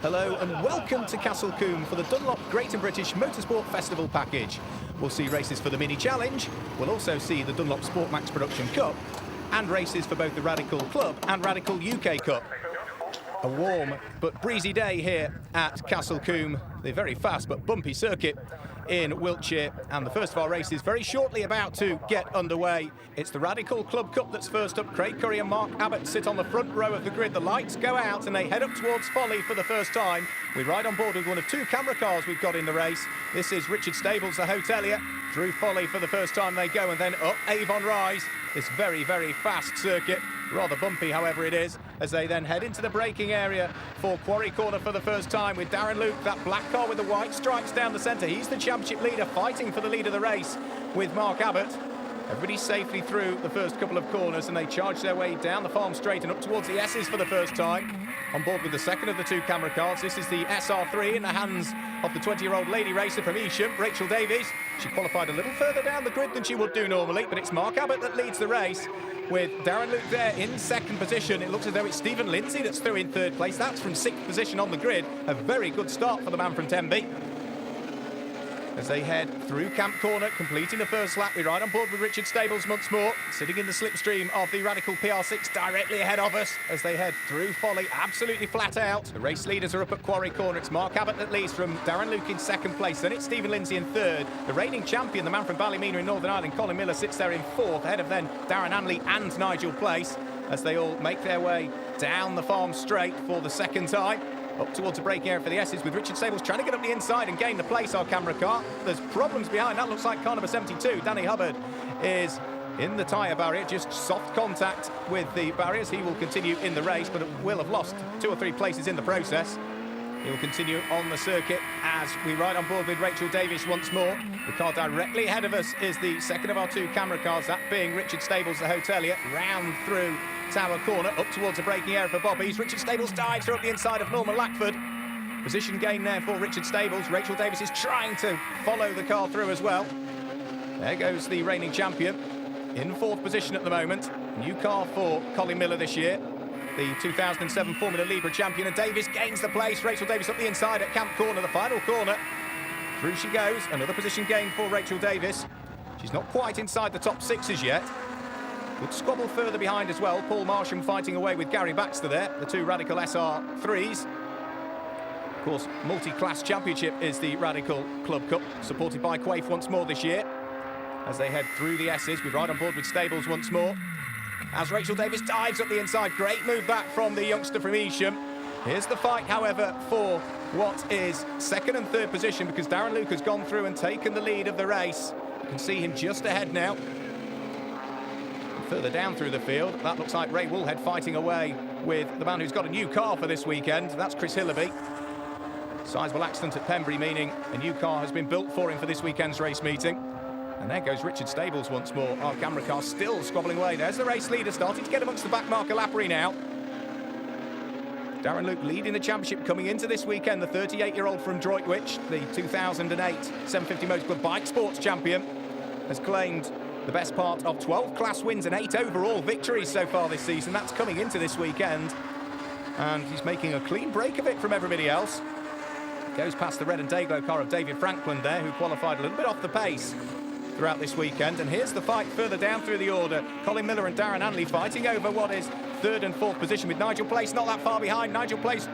Hello and welcome to Combe for the Dunlop Great British Motorsport Festival package. We'll see races for the Mini Challenge, we'll also see the Dunlop Sport Max Production Cup, and races for both the Radical Club and Radical UK Cup. A warm but breezy day here at Combe, the very fast but bumpy circuit in Wiltshire, and the first of our races very shortly about to get underway. It's the Radical Club Cup that's first up. Craig Curry and Mark Abbott sit on the front row of the grid. The lights go out and they head up towards Folly for the first time. We ride on board with one of two camera cars we've got in the race. This is Richard Stables, the hotelier. Through Folly for the first time they go, and then up Avon Rise. This very, very fast circuit. Rather bumpy, however, it is, as they then head into the braking area for Quarry Corner for the first time with Darren Luke, that black car with the white stripes down the centre. He's the championship leader, fighting for the lead of the race with Mark Abbott. Everybody safely through the first couple of corners, and they charge their way down the farm straight and up towards the S's for the first time. On board with the second of the two camera cars, this is the SR3 in the hands of the 20-year-old lady racer from Evesham, Rachel Davies. She qualified a little further down the grid than she would do normally, but it's Mark Abbott that leads the race with Darren Luke there in second position. It looks as though it's Stephen Lindsay that's through in third place. That's from sixth position on the grid. A very good start for the man from Tenby. As they head through Camp Corner, completing the first lap, we ride on board with Richard Stables once more, sitting in the slipstream of the Radical PR6 directly ahead of us as they head through Folly, absolutely flat out. The race leaders are up at Quarry Corner. It's Mark Abbott that leads from Darren Luke in second place, then it's Stephen Lindsay in third. The reigning champion, the man from Ballymena in Northern Ireland, Colin Miller, sits there in fourth, ahead of then Darren Hanley and Nigel Place, as they all make their way down the farm straight for the second time. Up towards the braking area for the S's with Richard Stables trying to get up the inside and gain the place, our camera car. There's problems behind. That looks like car number 72. Danny Hubbard is in the tyre barrier, just soft contact with the barriers. He will continue in the race, but will have lost 2 or 3 places in the process. He will continue on the circuit as we ride on board with Rachel Davies once more. The car directly ahead of us is the second of our two camera cars, that being Richard Stables, the hotelier, round through Tower Corner, up towards the braking area for Bobby's. Richard Stables dives through up the inside of Norman Lackford. Position gain there for Richard Stables. Rachel Davies is trying to follow the car through as well. There goes the reigning champion in fourth position at the moment. New car for Colin Miller this year, the 2007 Formula Libre champion, and Davies gains the place. Rachel Davies up the inside at Camp Corner, the final corner. Through she goes, another position gain for Rachel Davies. She's not quite inside the top 6 as yet. Good squabble further behind as well. Paul Marsham fighting away with Gary Baxter there, the two Radical SR3s. Of course, multi-class championship is the Radical Club Cup, supported by Quaife once more this year. As they head through the S's, we ride on board with Stables once more. As Rachel Davies dives up the inside, great move back from the youngster from Evesham. Here's the fight, however, for what is second and third position, because Darren Luke has gone through and taken the lead of the race. You can see him just ahead now. Further down through the field, that looks like Ray Woolhead fighting away with the man who's got a new car for this weekend. That's Chris Hillaby. Sizable accident at Pembury, meaning a new car has been built for him for this weekend's race meeting. And there goes Richard Stables once more. Our camera car still squabbling away. There's the race leader starting to get amongst the back marker Lappery now. Darren Luke leading the championship coming into this weekend. The 38-year-old from Droitwich, the 2008 750 Motor Club Bike Sports champion, has claimed the best part of 12 class wins and 8 overall victories so far this season. That's coming into this weekend. And he's making a clean break of it from everybody else. Goes past the red and Dayglow car of David Franklin there, who qualified a little bit off the pace throughout this weekend. And here's the fight further down through the order. Colin Miller and Darren Hanley fighting over what is third and fourth position, with Nigel Place not that far behind. Nigel Place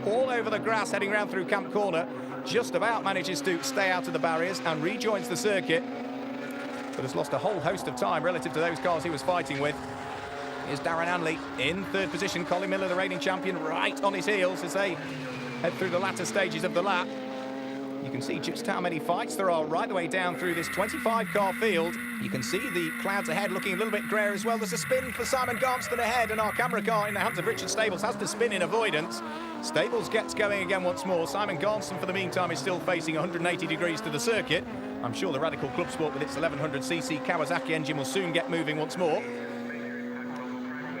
all over the grass heading round through Camp Corner. Just about manages to stay out of the barriers and rejoins the circuit, but has lost a whole host of time relative to those cars he was fighting with. Here's Darren Hanley in third position. Colin Miller, the reigning champion, right on his heels as they head through the latter stages of the lap. You can see just how many fights there are right the way down through this 25-car field. You can see the clouds ahead looking a little bit grey as well. There's a spin for Simon Garmston ahead, and our camera car in the hands of Richard Stables has to spin in avoidance. Stables gets going again once more. Simon Garmston, for the meantime, is still facing 180 degrees to the circuit. I'm sure the Radical Club Sport with its 1100cc Kawasaki engine will soon get moving once more.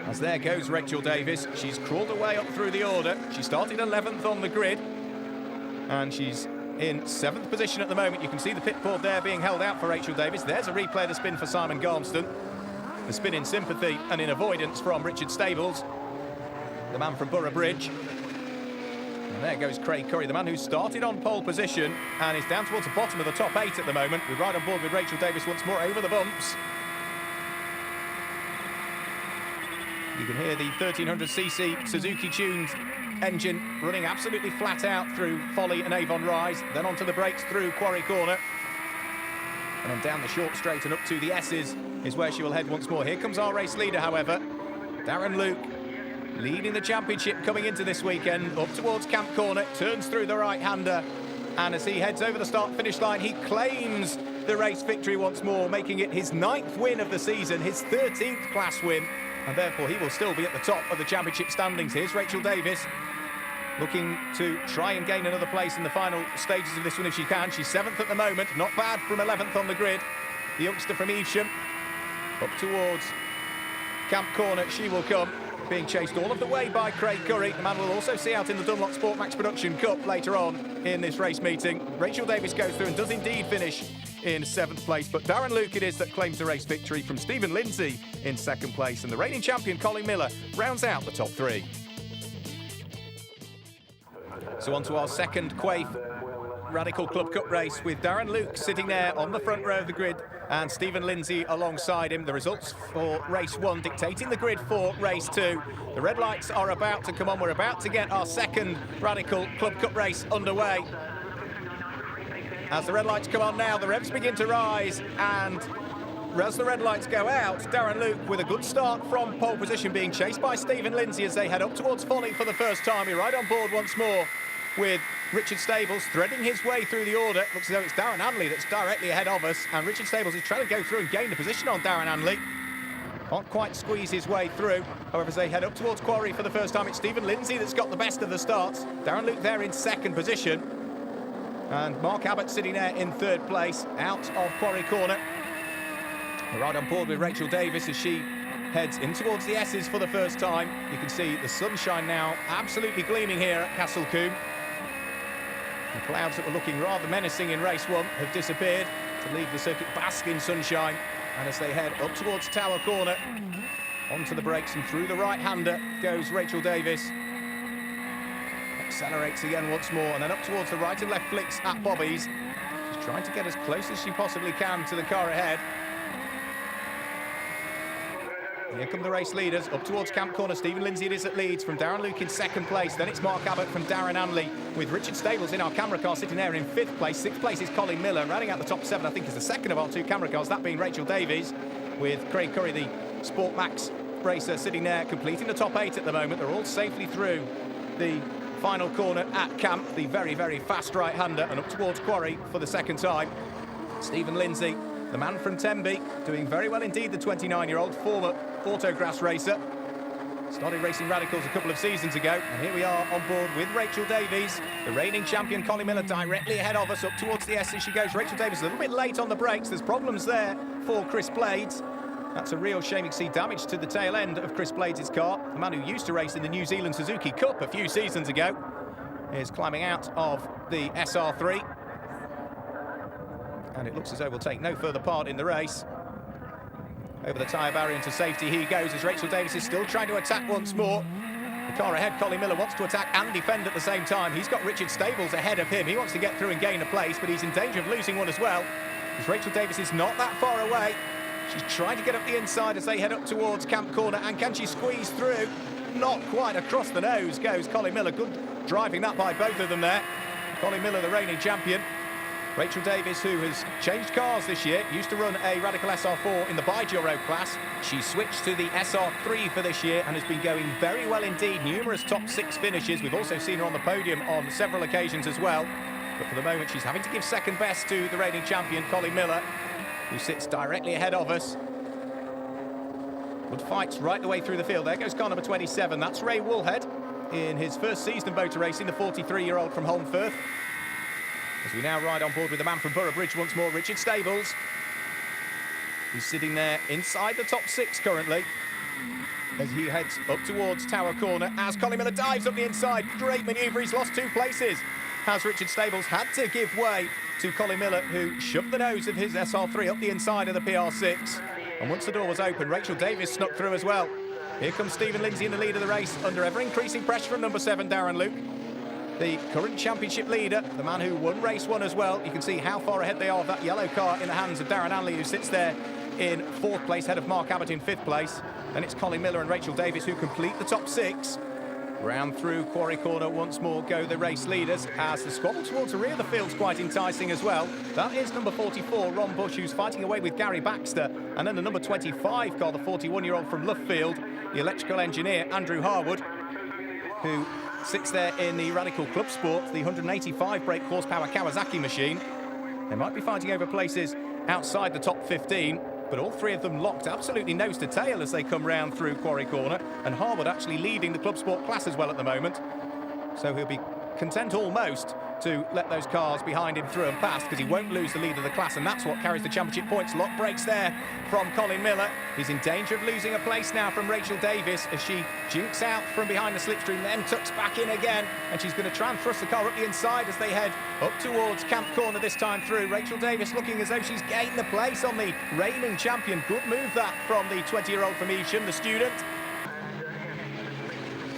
As there goes Rachel Davies. She's crawled her way up through the order. She started 11th on the grid, and she's in 7th position at the moment. You can see the pit board there being held out for Rachel Davies. There's a replay of the spin for Simon Garmston. The spin in sympathy and in avoidance from Richard Stables, the man from Borough Bridge. And there goes Craig Curry, the man who started on pole position and is down towards the bottom of the top 8 at the moment. We're right on board with Rachel Davies once more over the bumps. You can hear the 1300cc Suzuki-tuned engine running absolutely flat out through Folly and Avon Rise, then onto the brakes through Quarry Corner. And then down the short straight and up to the S's is where she will head once more. Here comes our race leader, however, Darren Luke, leading the championship coming into this weekend, up towards Camp Corner, turns through the right-hander, and as he heads over the start-finish line, he claims the race victory once more, making it his 9th win of the season, his 13th class win, and therefore he will still be at the top of the championship standings. Here's Rachel Davies, looking to try and gain another place in the final stages of this one if she can. She's 7th at the moment, not bad from 11th on the grid. The youngster from Evesham, up towards Camp Corner, she will come, being chased all of the way by Craig Curry. The man we'll also see out in the Dunlop Sport Max Production Cup later on in this race meeting. Rachel Davies goes through and does indeed finish in 7th place, but Darren Luke it is that claims the race victory from Stephen Lindsay in 2nd place, and the reigning champion Colin Miller rounds out the top 3. So on to our second Quaif Radical Club Cup race with Darren Luke sitting there on the front row of the grid and Stephen Lindsay alongside him. The results for race 1 dictating the grid for race 2. The red lights are about to come on. We're about to get our second Radical Club Cup race underway. As the red lights come on now, the revs begin to rise, and as the red lights go out, Darren Luke with a good start from pole position, being chased by Stephen Lindsay as they head up towards Folly for the first time. We're right on board once more with Richard Stables threading his way through the order. Looks as though it's Darren Hanley that's directly ahead of us, and Richard Stables is trying to go through and gain the position on Darren Hanley. Can't quite squeeze his way through. However, as they head up towards Quarry for the first time, it's Stephen Lindsay that's got the best of the starts. Darren Luke there in 2nd position. And Mark Abbott sitting there in 3rd place, out of Quarry Corner. We're right on board with Rachel Davies as she heads in towards the S's for the first time. You can see the sunshine now absolutely gleaming here at Castle Combe. The clouds that were looking rather menacing in race 1 have disappeared to leave the circuit bask in sunshine. And as they head up towards Tower Corner, onto the brakes and through the right-hander goes Rachel Davies. Accelerates again once more, and then up towards the right and left flicks at Bobby's. She's trying to get as close as she possibly can to the car ahead. Here come the race leaders up towards Camp Corner. Stephen Lindsay it is that leads from Darren Luke in 2nd place. Then it's Mark Abbott from Darren Hanley, with Richard Stables in our camera car sitting there in 5th place. 6th place is Colin Miller. Rounding out the top 7, I think, is the second of our 2 camera cars, that being Rachel Davies, with Craig Curry, the Sport Max racer, sitting there completing the top 8 at the moment. They're all safely through the final corner at Camp, the very, very fast right-hander, and up towards Quarry for the 2nd time. Stephen Lindsay, the man from Tenby, doing very well indeed, the 29-year-old former autograss racer. Started racing radicals a couple of seasons ago, and here we are on board with Rachel Davies, the reigning champion Colin Miller directly ahead of us up towards the S as she goes. Rachel Davies a little bit late on the brakes. There's problems there for Chris Blades. That's a real shame. You can see damage to the tail end of Chris Blades' car. The man who used to race in the New Zealand Suzuki Cup a few seasons ago is climbing out of the SR3. And it looks as though we'll take no further part in the race. Over the tyre barrier into safety he goes as Rachel Davies is still trying to attack once more. The car ahead, Colin Miller, wants to attack and defend at the same time. He's got Richard Stables ahead of him. He wants to get through and gain a place, but he's in danger of losing one as well, because Rachel Davies is not that far away. She's trying to get up the inside as they head up towards Camp Corner, and can she squeeze through? Not quite. Across the nose goes Colin Miller. Good driving that by both of them there. Colin Miller, the reigning champion. Rachel Davies, who has changed cars this year, used to run a Radical SR4 in the Baijiu class. She switched to the SR3 for this year and has been going very well indeed. Numerous top 6 finishes. We've also seen her on the podium on several occasions as well. But for the moment, she's having to give second best to the reigning champion, Colin Miller, who sits directly ahead of us. Good fights right the way through the field. There goes car number 27. That's Ray Woolhead in his first season of motor racing, the 43-year-old from Holmfirth. As we now ride on board with the man from Borough Bridge once more, Richard Stables. He's sitting there inside the top 6 currently, as he heads up towards Tower Corner, as Colin Miller dives up the inside. Great manoeuvre, he's lost 2 places. Has Richard Stables had to give way to Colin Miller, who shoved the nose of his SR3 up the inside of the PR6. And once the door was open, Rachel Davies snuck through as well. Here comes Stephen Lindsay in the lead of the race, under ever-increasing pressure from number 7, Darren Luke. the current championship leader, the man who won race 1 as well. You can see how far ahead they are of that yellow car in the hands of Darren Anley, who sits there in 4th place, ahead of Mark Abbott in 5th place. Then it's Colin Miller and Rachel Davis who complete the top 6. Round through Quarry Corner once more go the race leaders, as the squabble towards the rear of the field's quite enticing as well. That is number 44, Ron Bush, who's fighting away with Gary Baxter, and then the number 25 car, the 41-year-old from Loughfield, the electrical engineer Andrew Harwood, who sits there in the Radical Club Sport, the 185 brake horsepower Kawasaki machine. They might be fighting over places outside the top 15, but all 3 of them locked absolutely nose to tail as they come round through Quarry Corner, and Harwood actually leading the Club Sport class as well at the moment. So he'll be content almost to let those cars behind him through and past, because he won't lose the lead of the class, and that's what carries the championship points. Lock breaks there from Colin Miller. He's in danger of losing a place now from Rachel Davis as she jinks out from behind the slipstream, then tucks back in again, and she's going to try and thrust the car up the inside as they head up towards Camp Corner this time through. Rachel Davis looking as though she's gained the place on the reigning champion. Good move that from the 20-year-old from Evesham, the student.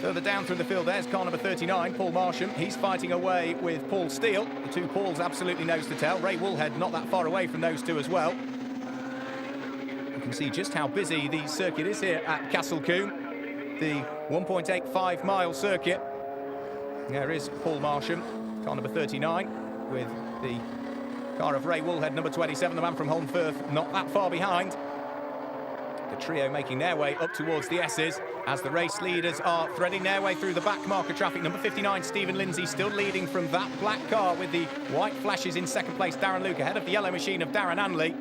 Further down through the field, there's car number 39, Paul Marsham. He's fighting away with Paul Steele. The 2 Pauls absolutely nose to tail. Ray Woolhead not that far away from those 2 as well. You can see just how busy the circuit is here at Castle Combe, the 1.85 mile circuit. There is Paul Marsham, car number 39, with the car of Ray Woolhead, number 27, the man from Holmfirth, not that far behind. The trio making their way up towards the S's as the race leaders are threading their way through the back marker traffic. Number 59, Stephen Lindsay, still leading from that black car with the white flashes. In 2nd place, Darren Luke, ahead of the yellow machine of Darren Anley.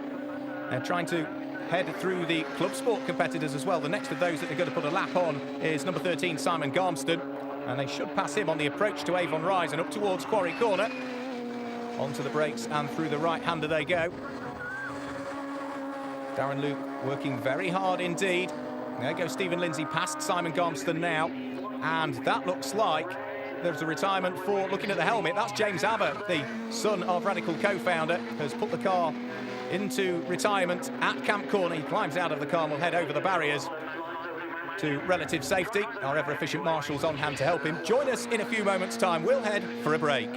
They're trying to head through the Club Sport competitors as well. The next of those that they're going to put a lap on is number 13, Simon Garmston, and they should pass him on the approach to Avon Rise and up towards Quarry Corner. Onto the brakes and through the right-hander they go. Darren Luke working very hard indeed. There goes Stephen Lindsay past Simon Garmston now, and that looks like there's a retirement for, looking at the helmet, that's James Abbott, the son of Radical co-founder, has put the car into retirement at Camp Corner. He climbs out of the car and will head over the barriers to relative safety. Our ever-efficient marshals on hand to help him. Join us in a few moments' time. We'll head for a break.